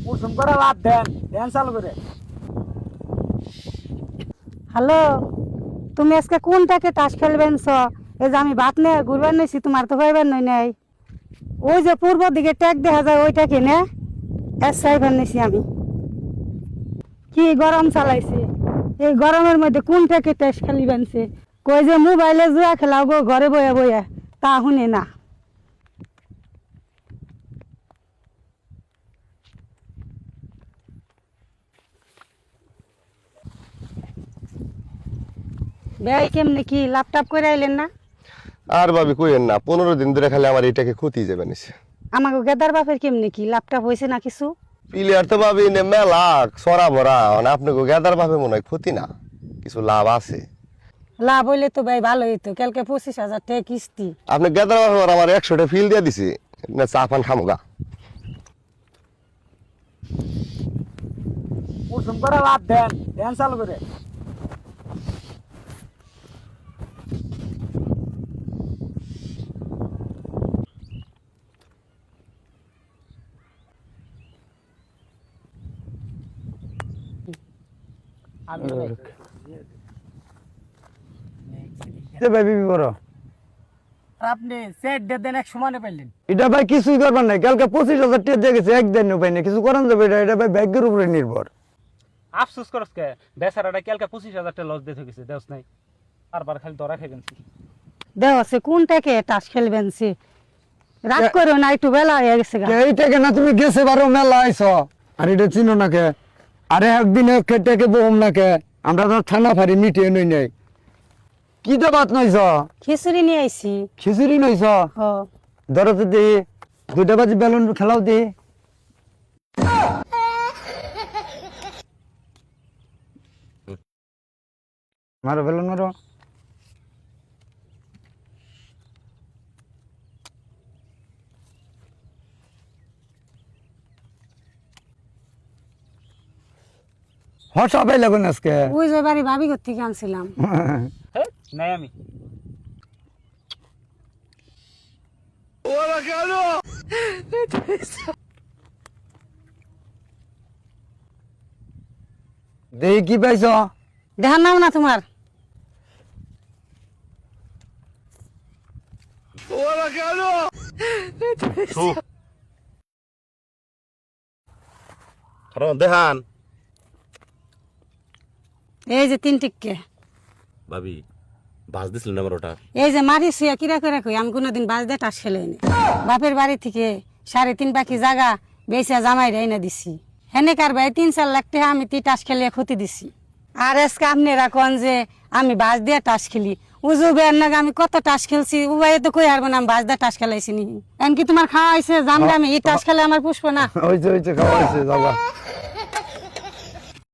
কুসুম করে বাদ দেন, দেন চালু করে। হ্যালো, তুমি আজকে কোনটাকে তাস খেলবেন? এই যে আমি ভাত নিয়ে ঘুরবার নিয়েছি, তোমার তো হইবার নই নাই। ওই যে পূর্ব দিকে ট্যাগ দেখা যায় ওইটা কিনে এস সাইবার নিয়েছি আমি। কি গরম চালাইছি, এই গরমের মধ্যে কোনটাকে তাস খেলিবেন? কই যে মোবাইলে জুয়া খেলাও গো ঘরে বইয়া বইয়া, তা শুনে না। ভাই কেমনে কি ল্যাপটপ করে আইলেন না? আর ভাবি কইেন না, 15 দিন ধরে খালি আমার এটাকে ক্ষতি যাবে নিছে। আমাকে গেদার বাপের কেমনে কি ল্যাপটপ হয়েছে না কিছু? প্লেয়ার তো ভাবি নে মেলা সরা ভরা, মানে আপনাকে গেদার ভাবে মনে হয় ক্ষতি না, কিছু লাভ আছে। লাভ হইলে তো ভাই ভালো হইতো, কালকে 25,000 টাকা কিস্তি। আপনি গেদার ভাবে আমার 100টা ফিল দিয়ে দিছি, না চা পান খামুগা। কুসুম করে বাদ দেন, দেন চালু করে। আপনি সেট দেন, এক সমানে পাইলেন। এটা ভাই কিছুই করবার নাই, কালকে 25,000 টাকা দিয়ে গেছে, একদিন পাই না, কিছু করান যাবে? এটা ভাই ভাগ্যের উপরে নির্ভর। আফসোস করস কে? বেচারাটা কালকে 25,000 টাকা লস দিয়ে গেছে, দেওস নাই? বারবার খালি ধরা খাইবেন। দেও আছে কোনটাকে তাস খেলবেন? রাগ করো না, একটু বেলা হয়ে গেছে গা। এইটাকে না তুমি গেছে বারো মেলা আইছ, আর এটা চিনো না কে? আরে একদিনে খেটেকে বহম না কে? আমরা তো থানা ফারি মিটিয়ে নই নাই। কি তো বাত নইছ? খিচুড়ি নিয়ে আইছি। খিচুড়ি নইছ? হ, ধরো তো দি 2টা বাজি বেলুন খেলাও দি। মারো বেলুন মারো। হসা পাই লাগুন আজকে। ওই যে বাড়ি ভাবি ঘর থেকে আনছিলাম। হ্যাঁ নাই আমি দেখি কি পাইছ? দেখার নাম না তোমার? দেখান এই যে 3 টিক্কে। ভাবি বাস দিছিল না আমার ওটা। এই যে মারি শুয়া কিরা করে কই, আমি কোনোদিন বাজ দিয়ে তাস খেলে নি। বাপের বাড়ি থেকে 3.5 বাকি জায়গা বেচা জামাই রাইনা দিছি। হেনে কার ভাই 3-4 লাখ টাকা আমি তাস খেলিয়ে ক্ষতি দিছি। আর আজকে আপনারা কোন যে আমি বাজ দিয়ে তাস খেলি, উজুবের নাকি আমি কত তাস খেলছি, উবাই তো কই হারবো না আমি বাজ দিয়ে তাস খেলাইছি নি। এমনকি তোমার খাওয়া হয়েছে জামরা, আমি এই তাস খেলে আমার পুষ্প না। হয়েছে খাওয়া হয়েছে যাবা।